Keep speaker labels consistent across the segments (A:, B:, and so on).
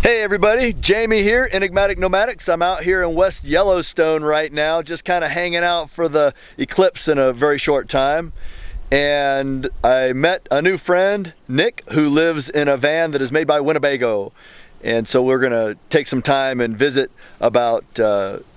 A: Hey everybody, Jamie here, Enigmatic Nomadics. I'm out here in West Yellowstone right now, just kind of hanging out for the eclipse in a very short time. And I met a new friend, Nick, who lives in a van that is made by Winnebago. And so we're gonna take some time and visit about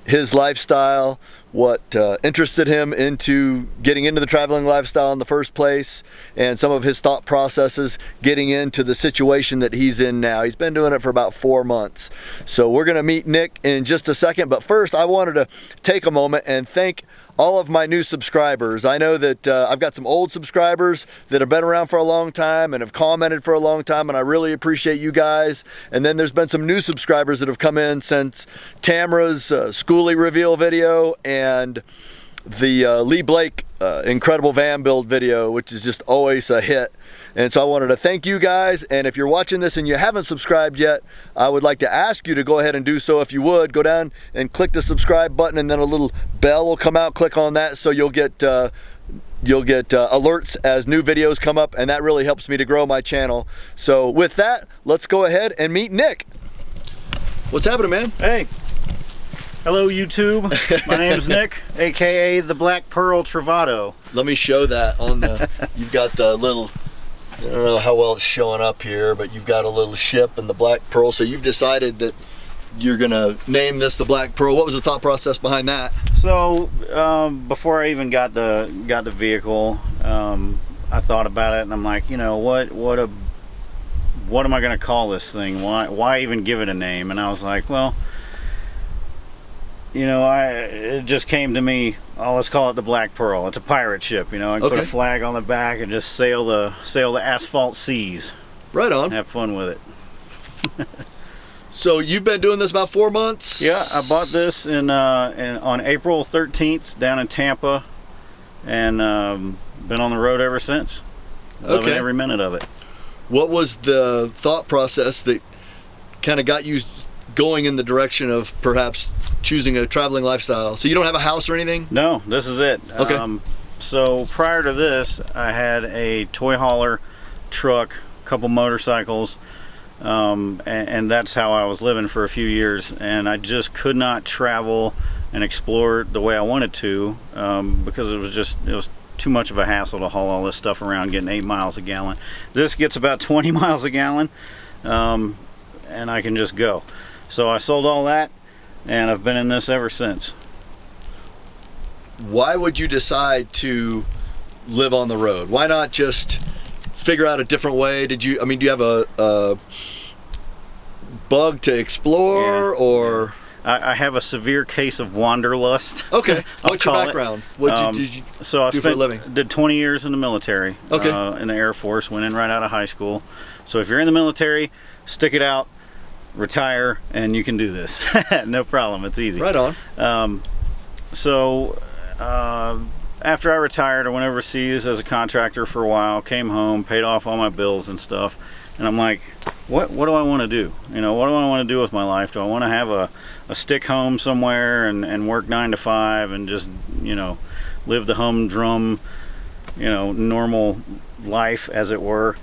A: his lifestyle, what interested him into getting into the traveling lifestyle in the first place, and some of his thought processes getting into the situation that he's in now. He's been doing it for about 4 months. So we're gonna meet Nick in just a second, but first I wanted to take a moment and thank all of my new subscribers. I know that I've got some old subscribers that have been around for a long time and have commented for a long time, and I really appreciate you guys. And then there's been some new subscribers that have come in since Tamra's schoolie reveal video and the Lee Blake incredible van build video, which is just always a hit. And so I wanted to thank you guys, and if you're watching this and you haven't subscribed yet, I would like to ask you to go ahead and do so. If you would, go down and click the subscribe button, and then a little bell will come out. Click on that so you'll get alerts as new videos come up, and that really helps me to grow my channel. So with that, let's go ahead and meet Nick. What's happening, man?
B: Hey. Hello YouTube, my name's Nick, aka the Black Pearl Travato.
A: Let me show that on the, you've got the little, I don't know how well it's showing up here, but you've got a little ship and the Black Pearl. So you've decided that you're gonna name this the Black Pearl. What was the thought process behind that?
B: So before I even got the vehicle, I thought about it, and I'm like, you know, what am I gonna call this thing? Why even give it a name? And I was like, well, you know, it just came to me, oh, let's call it the Black Pearl. It's a pirate ship, you know. I can put a flag on the back and just sail the asphalt seas.
A: Right on.
B: Have fun with it.
A: So you've been doing this about 4 months?
B: Yeah, I bought this on April 13th down in Tampa, and been on the road ever since. Loving every minute of it. What
A: was the thought process that kind of got you going in the direction of perhaps choosing a traveling lifestyle? So you don't have a house or anything?
B: No, this is it.
A: Okay.
B: So prior to this, I had a toy hauler, truck, a couple motorcycles, and that's how I was living for a few years. And I just could not travel and explore the way I wanted to, because it was too much of a hassle to haul all this stuff around, getting 8 miles a gallon. This gets about 20 miles a gallon, and I can just go. So I sold all that, and I've been in this ever since.
A: Why would you decide to live on the road? Why not just figure out a different way? Do you have a bug to explore, or?
B: I have a severe case of wanderlust.
A: Okay. What's your background? What did you
B: so I
A: do for a living?
B: Did 20 years in the military.
A: Okay.
B: In the Air Force, went in right out of high school. So if you're in the military, stick it out, retire, and you can do this. No problem, it's easy.
A: Right on.
B: After I retired, I went overseas as a contractor for a while, came home, paid off all my bills and stuff, and I'm like, what do I want to do? You know, what do I want to do with my life? Do I want to have a stick home somewhere and work 9 to 5 and just, you know, live the humdrum, you know, normal life, as it were?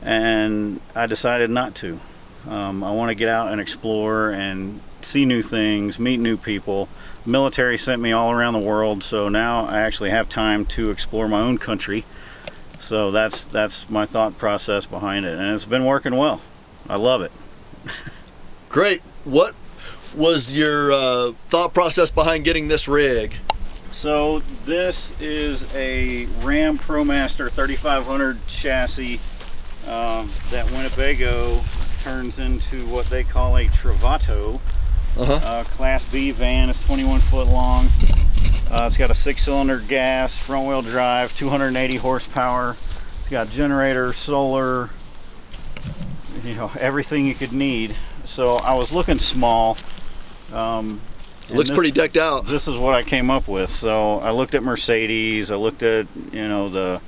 B: And I decided not to. I want to get out and explore and see new things, meet new people. The military sent me all around the world, so now I actually have time to explore my own country. So that's my thought process behind it, and it's been working well. I love it.
A: Great. What was your thought process behind getting this rig?
B: So this is a Ram ProMaster 3500 chassis that Winnebago turns into what they call a Travato. Class B van. It's 21 foot long. It's got a 6-cylinder gas, front wheel drive, 280 horsepower. It's got generator, solar, you know, everything you could need. So I was looking small.
A: Looks pretty decked out.
B: This is what I came up with. So I looked at Mercedes. I looked at, you know, the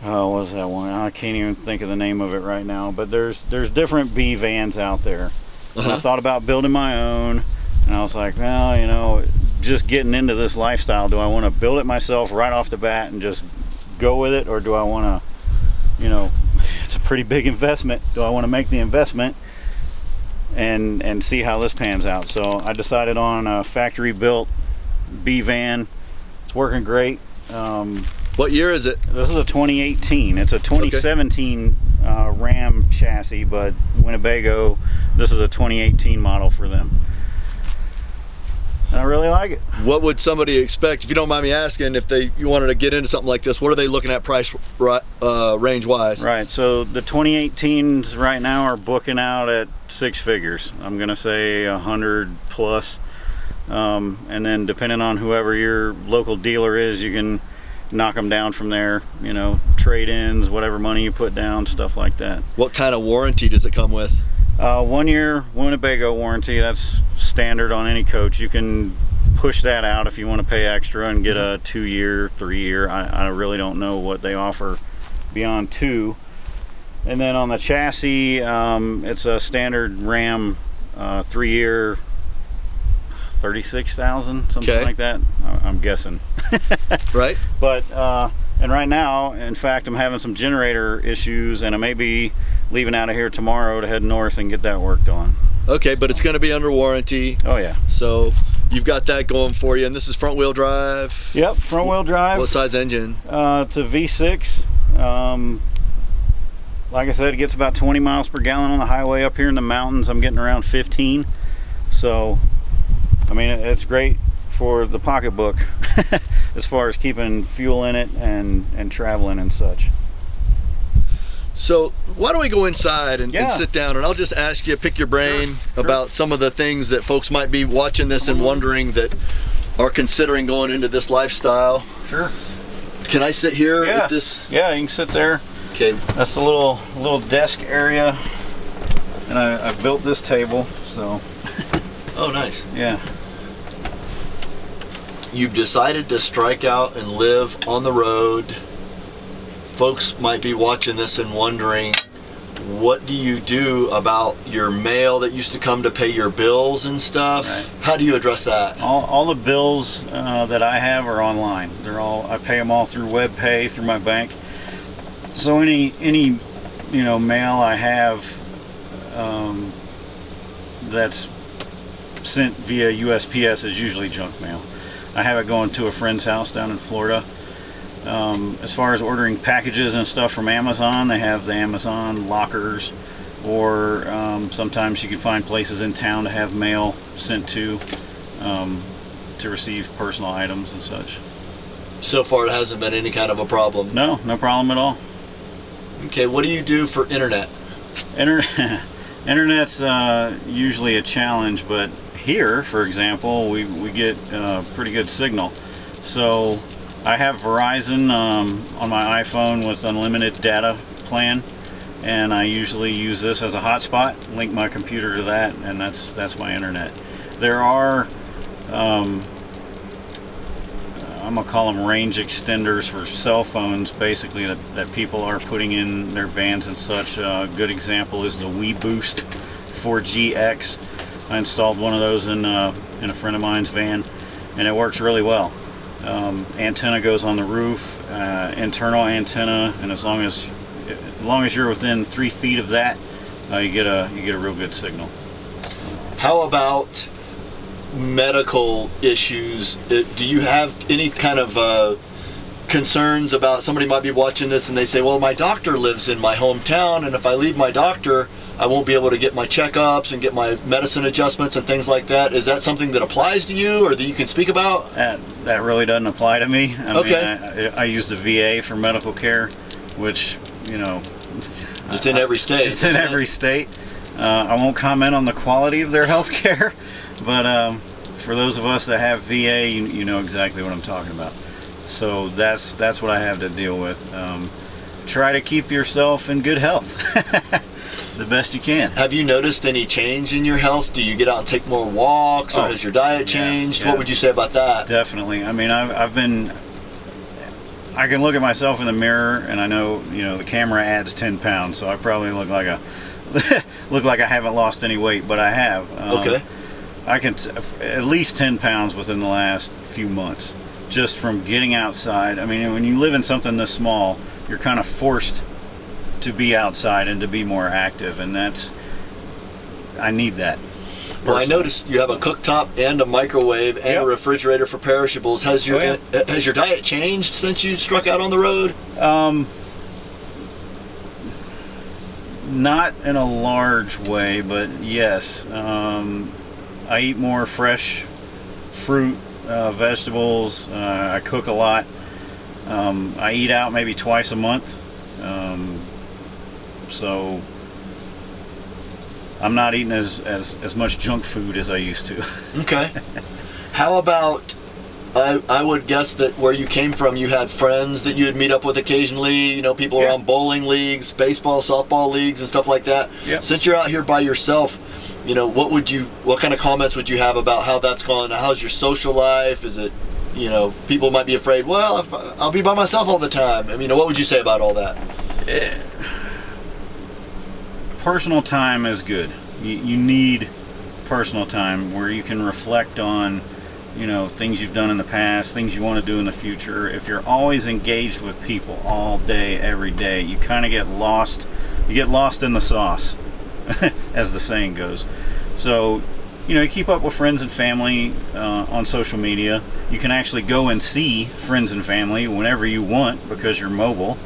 B: what was that one? I can't even think of the name of it right now. But there's different B vans out there. And I thought about building my own, and I was like, well, you know, just getting into this lifestyle, do I want to build it myself right off the bat and just go with it, or do I want to, you know, it's a pretty big investment. Do I want to make the investment and see how this pans out. So I decided on a factory built B van. It's working great.
A: What year is it?
B: This is a 2018. It's a 2017 Ram chassis, but Winnebago, this is a 2018 model for them. And I really like it.
A: What would somebody expect, if you don't mind me asking, if you wanted to get into something like this? What are they looking at price range wise?
B: Right, so the 2018s right now are booking out at 6 figures. I'm gonna say 100 plus. And then depending on whoever your local dealer is, you can knock them down from there, you know, trade-ins, whatever money you put down, stuff like that.
A: What kind of warranty does it come with?
B: 1 year Winnebago warranty. That's standard on any coach. You can push that out if you want to pay extra and get a 2 year, 3 year. I really don't know what they offer beyond 2. And then on the chassis, it's a standard Ram 3 year, 36,000, something like that. I'm guessing.
A: Right.
B: But and right now, in fact, I'm having some generator issues, and I may be leaving out of here tomorrow to head north and get that worked on.
A: Okay, but it's going to be under warranty.
B: Oh yeah.
A: So you've got that going for you, and this is front wheel drive.
B: Yep, front wheel drive.
A: What size engine?
B: It's a V6. Like I said, it gets about 20 miles per gallon on the highway. Up here in the mountains, I'm getting around 15. So I mean, it's great for the pocketbook as far as keeping fuel in it and traveling and such.
A: So why don't we go inside and sit down, and I'll just ask you, pick your brain about some of the things that folks might be watching this and wondering, that are considering going into this lifestyle.
B: Sure.
A: Can I sit here at this?
B: Yeah, you can sit there.
A: Okay.
B: That's the little desk area, and I built this table, so.
A: Oh, nice.
B: Yeah.
A: You've decided to strike out and live on the road. Folks might be watching this and wondering, what do you do about your mail that used to come to pay your bills and stuff?
B: Right.
A: How do you address that?
B: All the bills that I have are online. I pay them all through web pay through my bank. So any mail I have that's sent via USPS is usually junk mail. I have it going to a friend's house down in Florida. As far as ordering packages and stuff from Amazon, they have the Amazon lockers, or sometimes you can find places in town to have mail sent to receive personal items and such.
A: So far, it hasn't been any kind of a problem.
B: No problem at all.
A: Okay, what do you do for internet?
B: Internet's usually a challenge, but here, for example, we get pretty good signal. So I have Verizon on my iPhone with unlimited data plan, and I usually use this as a hotspot, link my computer to that, and that's my internet. There are I'm gonna call them range extenders for cell phones, basically, that people are putting in their vans and such. A good example is the WeBoost 4GX. I installed one of those in a friend of mine's van, and it works really well. Antenna goes on the roof, internal antenna, and as long as you're within 3 feet of that, you get a real good signal.
A: How about medical issues? Do you have any kind of concerns about, somebody might be watching this and they say, well, my doctor lives in my hometown, and if I leave my doctor, I won't be able to get my checkups and get my medicine adjustments and things like that. Is that something that applies to you, or that you can speak about?
B: That really doesn't apply to me. I use the VA for medical care, which,
A: it's in every state.
B: It's in every state. I won't comment on the quality of their health care, but for those of us that have VA, you know exactly what I'm talking about. So that's what I have to deal with. Try to keep yourself in good health the best you can.
A: Have you noticed any change in your health? Do you get out and take more walks, or has your diet changed? Yeah. What would you say about that?
B: Definitely. I mean, I can look at myself in the mirror, and I know, the camera adds 10 pounds, so I probably look like I haven't lost any weight, but I have.
A: Okay.
B: I can at least 10 pounds within the last few months, just from getting outside. I mean, when you live in something this small, you're kind of forced to be outside and to be more active, and I need that.
A: Well, I noticed you have a cooktop and a microwave and a refrigerator for perishables. Has your diet changed since you struck out on the road?
B: Not in a large way, but yes. I eat more fresh fruit, vegetables. I cook a lot. I eat out maybe twice a month. So I'm not eating as much junk food as I used to.
A: Okay. How about, I would guess that where you came from, you had friends that you would meet up with occasionally, you know, people around bowling leagues, baseball, softball leagues, and stuff like that.
B: Yep.
A: Since you're out here by yourself, you know, what kind of comments would you have about how that's going? How's your social life? Is it, you know, people might be afraid, well, I'll be by myself all the time. I mean, what would you say about all that?
B: Personal time is good. You need personal time where you can reflect on, you know, things you've done in the past, things you want to do in the future. If you're always engaged with people all day, every day, you kind of get lost. You get lost in the sauce, as the saying goes. So, you know, you keep up with friends and family on social media. You can actually go and see friends and family whenever you want because you're mobile.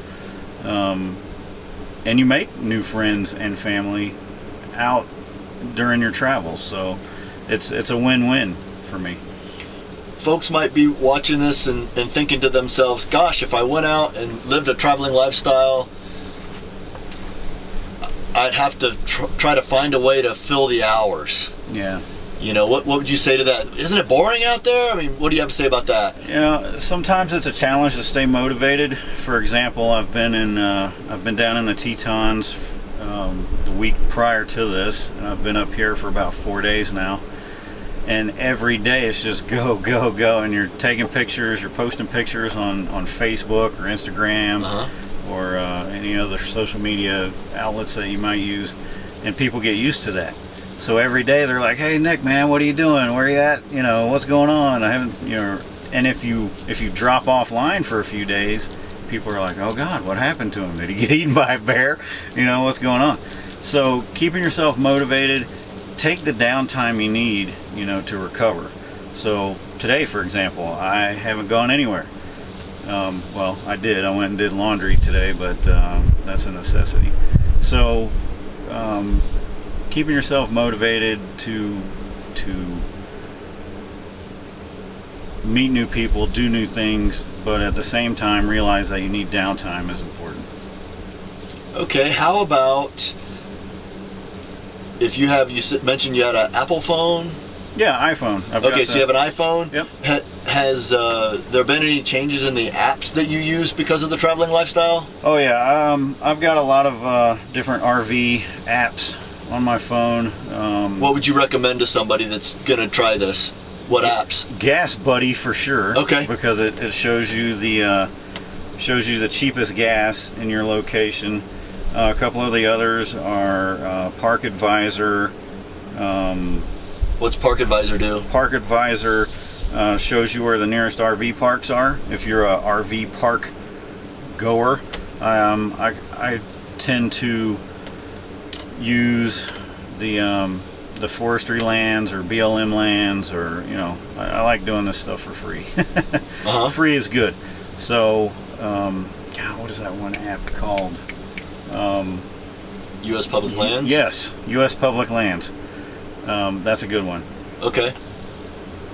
B: And you make new friends and family out during your travels. So it's a win-win for me.
A: Folks might be watching this and thinking to themselves, gosh, if I went out and lived a traveling lifestyle, I'd have to try to find a way to fill the hours.
B: Yeah.
A: You know, what would you say to that? Isn't it boring out there? I mean, what do you have to say about that?
B: You know, sometimes it's a challenge to stay motivated. For example, I've been down in the Tetons the week prior to this, and I've been up here for about 4 days now. And every day it's just go, go, go, and you're taking pictures, you're posting pictures on Facebook or Instagram or any other social media outlets that you might use, and people get used to that. So every day they're like, hey Nick, man, what are you doing? Where are you at? You know, what's going on? I haven't, you know, and if you drop offline for a few days, people are like, oh God, what happened to him? Did he get eaten by a bear? You know, what's going on? So keeping yourself motivated, take the downtime you need, you know, to recover. So today, for example, I haven't gone anywhere. Well, I did. I went and did laundry today, but that's a necessity. So keeping yourself motivated to meet new people, do new things, but at the same time realize that you need downtime is important.
A: Okay, how about if you mentioned you had an Apple phone?
B: Yeah, iPhone.
A: Okay, so you have an iPhone?
B: Yep.
A: Has there been any changes in the apps that you use because of the traveling lifestyle?
B: Oh yeah, I've got a lot of different RV apps on my phone.
A: What would you recommend to somebody that's gonna try this? What apps?
B: Gas Buddy for sure. Okay. Because it shows you the cheapest gas in your location. A couple of the others are Park Advisor.
A: What's Park Advisor do?
B: Park Advisor shows you where the nearest RV parks are. If you're a RV park goer, I tend to use the forestry lands or BLM lands, or, you know, I like doing this stuff for free. Free is good. So God, what is that one app called?
A: U.S. Public Lands?
B: Yes, U.S. Public Lands. That's a good one.
A: Okay.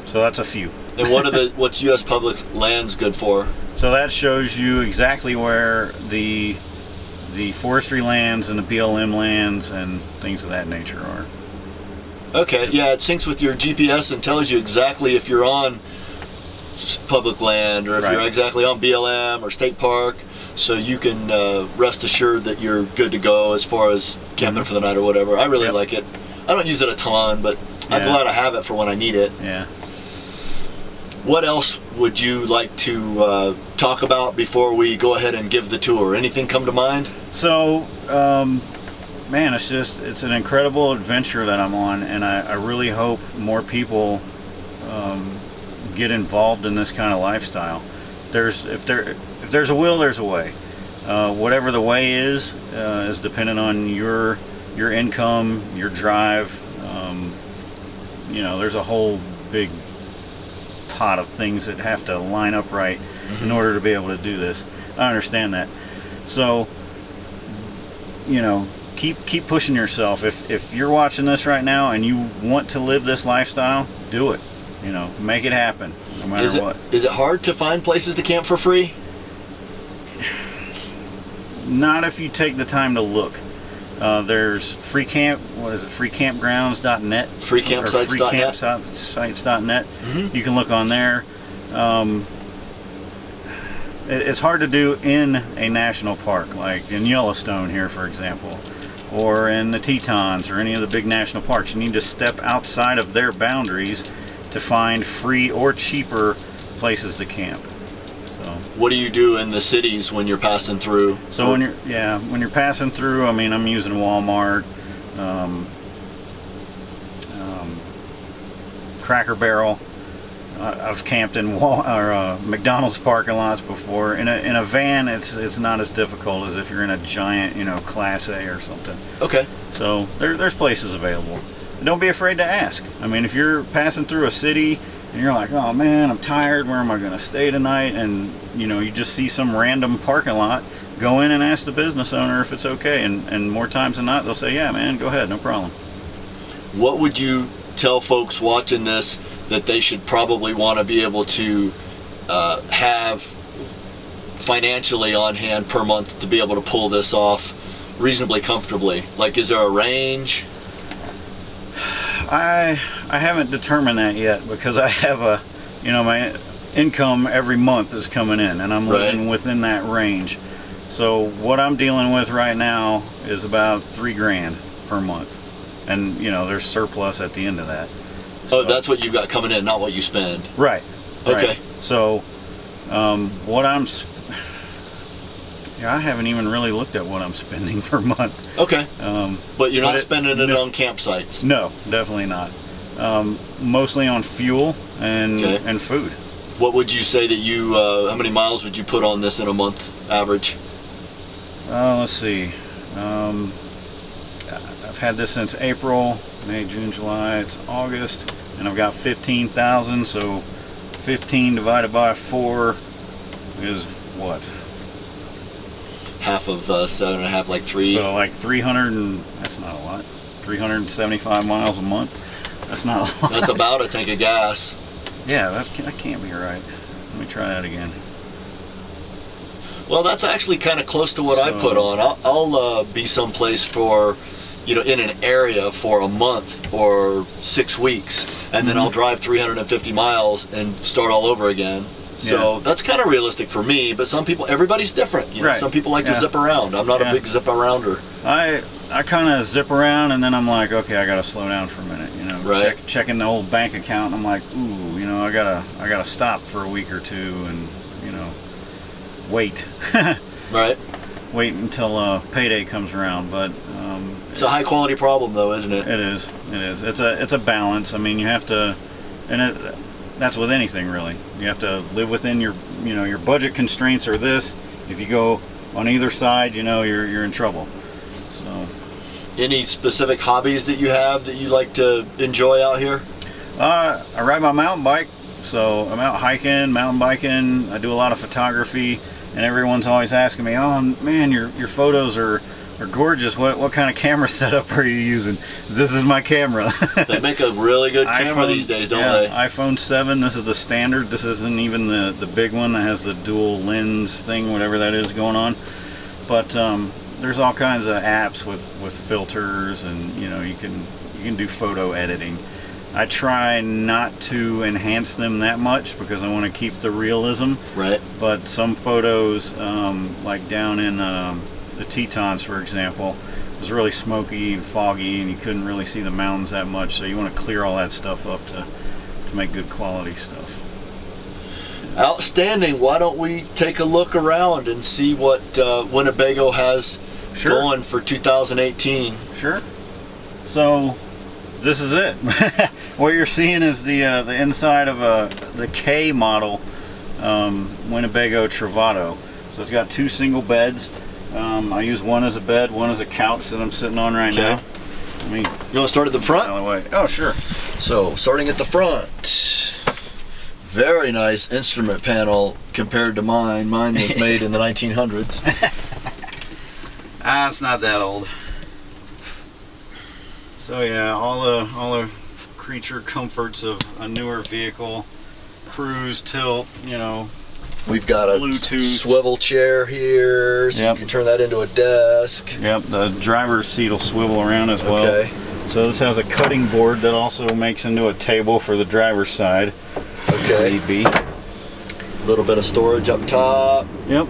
B: So that's a few.
A: And what's U.S. Public Lands good for?
B: So that shows you exactly where the forestry lands and the BLM lands and things of that nature are.
A: Okay, yeah, it syncs with your GPS and tells you exactly if you're on public land or if you're exactly on BLM or state park, so you can rest assured that you're good to go as far as camping for the night or whatever. I really like it. I don't use it a ton, but I'm glad I have it for when I need it. Yeah. What else would you like to talk about before we go ahead and give the tour? Anything come to mind?
B: So, man, it's an incredible adventure that I'm on, and I really hope more people get involved in this kind of lifestyle. If there's a will, there's a way. Whatever the way is dependent on your your income, your drive. You know, there's a whole big pot of things that have to line up right in order to be able to do this. I understand that. So, you know, keep pushing yourself. If you're watching this right now and you want to live this lifestyle, do it. You know, make it happen, no matter what.
A: Is it hard to find places to camp for free?
B: Not if you take the time to look. There's free camp, what is it, freecampgrounds.net?
A: Freecampsites.net.
B: Freecampsites.net. You can look on there. It's hard to do in a national park, like in Yellowstone here, for example, or in the Tetons or any of the big national parks. You need to step outside of their boundaries to find free or cheaper places to camp. So,
A: what do you do in the cities when you're passing through?
B: So when you're passing through, I mean, I'm using Walmart, Cracker Barrel. I've camped in McDonald's parking lots before. In a van, it's not as difficult as if you're in a giant, you know, Class A or something.
A: Okay.
B: So there's places available. Don't be afraid to ask. I mean, if you're passing through a city and you're like, oh man, I'm tired, where am I going to stay tonight? And you know, you just see some random parking lot, go in and ask the business owner if it's okay. And more times than not, they'll say, yeah, man, go ahead, no problem.
A: What would you tell folks watching this that they should probably want to be able to have financially on hand per month to be able to pull this off reasonably comfortably? Like, is there a range?
B: I haven't determined that yet, because I have my income every month is coming in, and I'm living within that range. So what I'm dealing with right now is about $3,000 per month, and you know, there's surplus at the end of that. So,
A: that's what you've got coming in, not what you spend.
B: Right.
A: Okay.
B: Right. So what I haven't even really looked at what I'm spending per month.
A: Okay. But you're not spending it on campsites?
B: No, definitely not. Mostly on fuel and food.
A: What would you say that you, how many miles would you put on this in a month, average?
B: Let's see. I've had this since April, May, June, July, it's August, and I've got 15,000, so 15 divided by 4 is what?
A: Half of 7.5, like 3.
B: So like 300, and that's not a lot. 375 miles a month. That's not a lot.
A: That's about a tank of gas.
B: Yeah, that can't be right. Let me try that again.
A: Well, that's actually kind of close to what I put on. I'll be someplace for, you know, in an area for a month or 6 weeks, and then I'll drive 350 miles and start all over again. So that's kind of realistic for me, but some people, everybody's different. You know, some people like to zip around. I'm not a big zip arounder.
B: I kind of zip around, and then I'm like, okay, I gotta slow down for a minute. You know, checking the old bank account, and I'm like, ooh, you know, I gotta stop for a week or two, and you know, wait. Wait until payday comes around. But
A: it's a high quality problem, though, isn't it?
B: It is. It's a balance. I mean, you have to, and that's with anything really. You have to live within your budget constraints or this. If you go on either side, you know, you're in trouble. So,
A: any specific hobbies that you have that you like to enjoy out here?
B: I ride my mountain bike, so I'm out hiking, mountain biking. I do a lot of photography, and everyone's always asking me, "Oh man, your photos are gorgeous. What kind of camera setup are you using?" This is my camera.
A: They make a really good camera these days, don't they?
B: iPhone 7, this is the standard. This isn't even the big one that has the dual lens thing, whatever that is going on. But there's all kinds of apps with filters, and you know, you can do photo editing. I try not to enhance them that much because I want to keep the realism. Right. But some photos, like down in the Tetons, for example, was really smoky and foggy, and you couldn't really see the mountains that much, so you want to clear all that stuff up to make good quality stuff.
A: Outstanding. Why don't we take a look around and see what Winnebago has going for 2018?
B: Sure. So this is it. What you're seeing is the inside of the K model Winnebago Travato. So it's got 2 single beds. I use one as a bed, one as a couch that I'm sitting on right now.
A: You want to start at the front?
B: Oh, sure.
A: So, starting at the front. Very nice instrument panel compared to mine. Mine was made in the 1900s.
B: It's not that old. So yeah, all the creature comforts of a newer vehicle. Cruise, tilt, you know.
A: We've got a
B: Bluetooth
A: swivel chair here, so you can turn that into a desk.
B: Yep, the driver's seat will swivel around as well.
A: Okay.
B: So this has a cutting board that also makes into a table for the driver's side.
A: Okay.
B: If need be.
A: A little bit of storage up top.
B: Yep.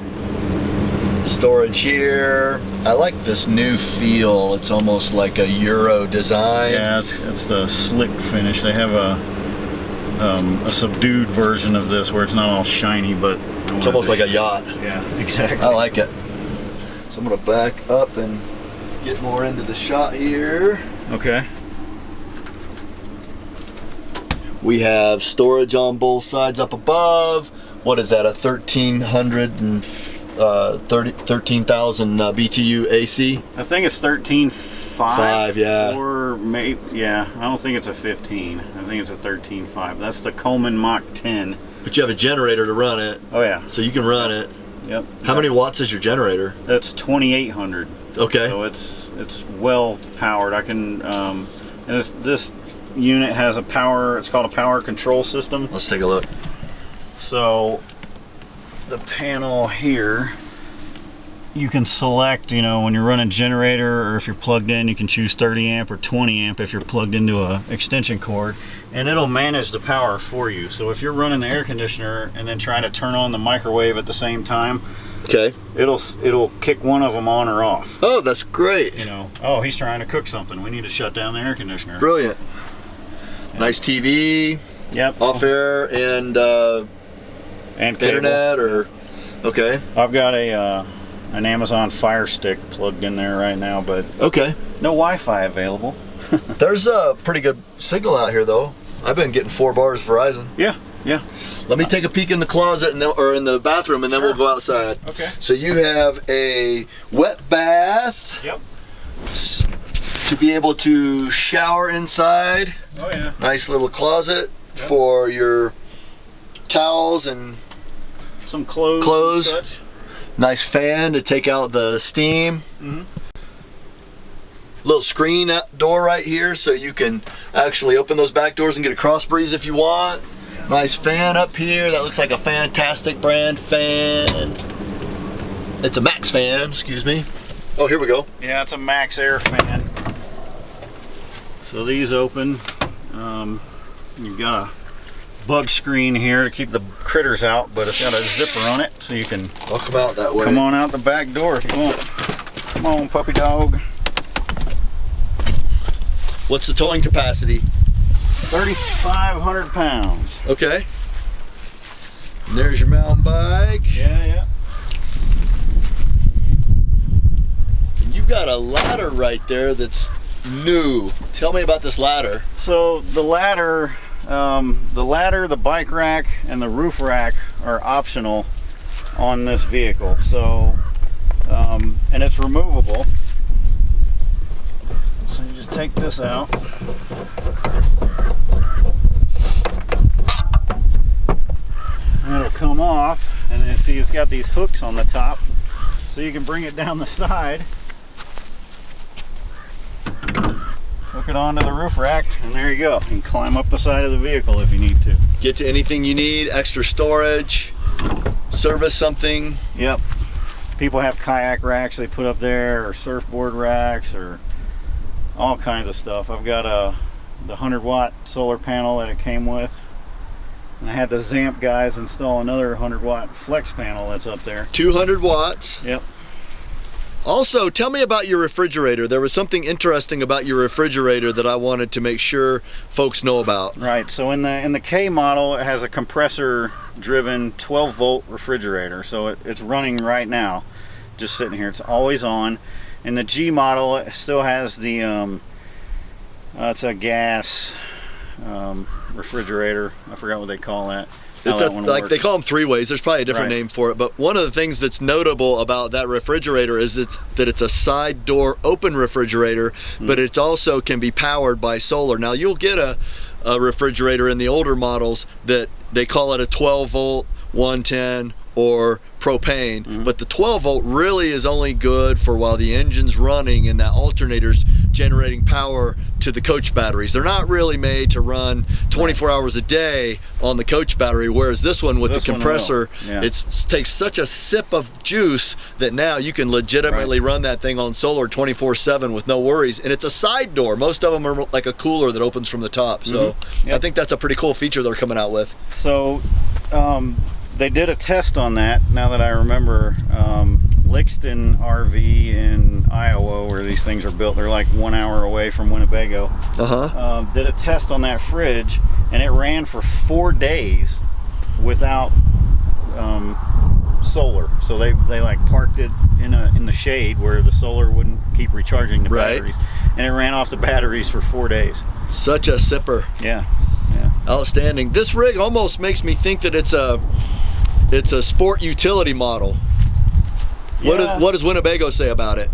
A: Storage here. I like this new feel. It's almost like a Euro design.
B: Yeah, it's the slick finish. They have a subdued version of this where it's not all shiny, but
A: it's almost like a yacht.
B: Yeah, exactly.
A: I like it. So I'm gonna back up and get more into the shot here.
B: Okay.
A: We have storage on both sides up above. What is that? A 13,000 BTU AC?
B: I think it's 13.5.
A: Yeah.
B: Or maybe, yeah. I don't think it's a 15. I think it's a 13.5. That's the Coleman Mach 10.
A: But you have a generator to run it.
B: Oh yeah.
A: So you can run it.
B: Yep.
A: How many watts is your generator?
B: That's 2,800.
A: Okay.
B: So it's well powered. I can and this unit has a power. It's called a power control system.
A: Let's take a look.
B: So the panel here, you can select, you know, when you're running generator, or if you're plugged in, you can choose 30 amp or 20 amp if you're plugged into a extension cord, and it'll manage the power for you. So if you're running the air conditioner and then trying to turn on the microwave at the same time,
A: okay,
B: it'll kick one of them on or off.
A: Oh, that's great.
B: You know, oh, he's trying to cook something, we need to shut down the air conditioner.
A: Brilliant. Yep. Nice TV.
B: Yep.
A: Off air and internet, or okay.
B: I've got an Amazon Fire Stick plugged in there right now, but
A: okay,
B: no Wi-Fi available.
A: There's a pretty good signal out here though. I've been getting 4 bars Verizon.
B: Yeah.
A: Let me take a peek in the closet or in the bathroom, and then we'll go outside.
B: Okay.
A: So you have a wet bath.
B: Yep.
A: To be able to shower inside.
B: Oh yeah.
A: Nice little closet for your towels and
B: some clothes. And such.
A: Nice fan to take out the steam.
B: Mm-hmm.
A: Little screen door right here, so you can actually open those back doors and get a cross breeze if you want. Nice fan up here. That looks like a fantastic brand fan. It's a Maxxfan, excuse me. Oh, here we go.
B: Yeah, it's a Maxxair fan. So these open. You've got a bug screen here to keep the critters out, but it's got a zipper on it, so you can
A: I'll come out that way.
B: Come on out the back door if you want. Come on, puppy dog.
A: What's the towing capacity?
B: 3,500 pounds.
A: Okay. And there's your mountain bike.
B: Yeah.
A: And you've got a ladder right there that's new. Tell me about this ladder.
B: So the ladder, the bike rack, and the roof rack are optional on this vehicle. So, and it's removable. So you just take this out. And it'll come off, and then see it's got these hooks on the top, so you can bring it down the side, hook it onto the roof rack, and there you go. You can climb up the side of the vehicle if you need to.
A: Get to anything you need, extra storage, service something.
B: Yep. People have kayak racks they put up there, or surfboard racks, or all kinds of stuff. I've got the 100-watt solar panel that it came with. And I had the Zamp guys install another 100-watt flex panel that's up there. 200
A: watts.
B: Yep.
A: Also, tell me about your refrigerator. There was something interesting about your refrigerator that I wanted to make sure folks know about.
B: Right. So in the K model, it has a compressor-driven 12-volt refrigerator. So it's running right now, just sitting here. It's always on. In the G model, it still has the it's a gas refrigerator. I forgot what they call that. how
A: It's
B: that one
A: like
B: works.
A: they call them three-ways. There's probably a different
B: Right.
A: name for it, but one of the things that's notable about that refrigerator is that it's a side door open refrigerator, but it also can be powered by solar. Now you'll get a refrigerator in the older models that they call it a 12 volt 110 or propane, but the 12 volt really is only good for while the engine's running and that alternator's generating power to the coach batteries. They're not really made to run 24 hours a day on the coach battery, whereas this one with the compressor, it takes such a sip of juice that now you can legitimately run that thing on solar 24/7 with no worries. And it's a side door. Most of them are like a cooler that opens from the top. So I think that's a pretty cool feature they're coming out with.
B: So they did a test on that, now that I remember. Lixton RV in Iowa, where these things are built, they're like 1 hour away from Winnebago. Did a test on that fridge, and it ran for 4 days without solar. So they like parked it in the shade where the solar wouldn't keep recharging the batteries, and it ran off the batteries for 4 days.
A: Such a sipper.
B: Yeah.
A: Outstanding. This rig almost makes me think that it's a sport utility model. What does Winnebago say about it?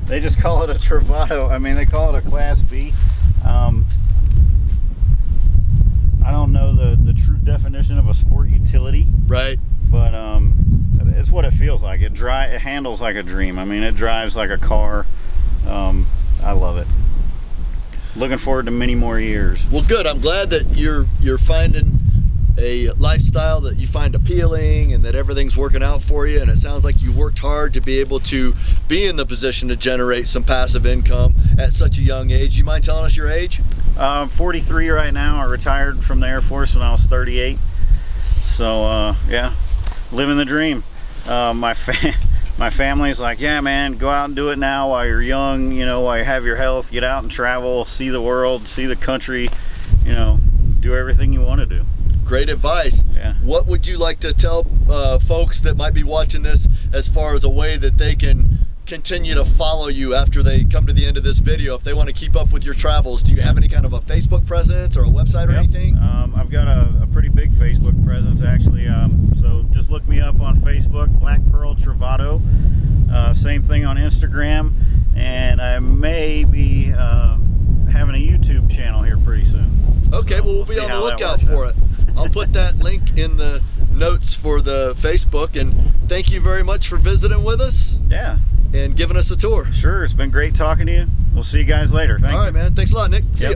B: They just call it a Travato. I mean, they call it a Class B. I don't know the true definition of a sport utility.
A: Right.
B: But it's what it feels like. It handles like a dream. I mean, it drives like a car. I love it. Looking forward to many more years.
A: Well, good. I'm glad that you're finding a lifestyle that you find appealing and that everything's working out for you, and it sounds like you worked hard to be able to be in the position to generate some passive income at such a young age. You mind telling us your age?
B: I'm 43 right now. I retired from the Air Force when I was 38. So yeah, living the dream. My family's like, yeah man, go out and do it now while you're young, you know, while you have your health. Get out and travel, see the world, see the country, you know, do everything you want to do.
A: Great advice.
B: Yeah.
A: What would you like to tell folks that might be watching this as far as a way that they can continue to follow you after they come to the end of this video? If they want to keep up with your travels, do you have any kind of a Facebook presence or a website or anything?
B: I've got a pretty big Facebook presence actually. So just look me up on Facebook, Black Pearl Travato. Same thing on Instagram, and I may be having a YouTube channel here pretty soon.
A: Okay,
B: So
A: well we'll be on the lookout for it. I'll put that link in the notes for the Facebook, and thank you very much for visiting with us.
B: Yeah.
A: And giving us a tour.
B: Sure, it's been great talking to you. We'll see you guys later. Thank you.
A: All right, man. Thanks a lot, Nick. See ya.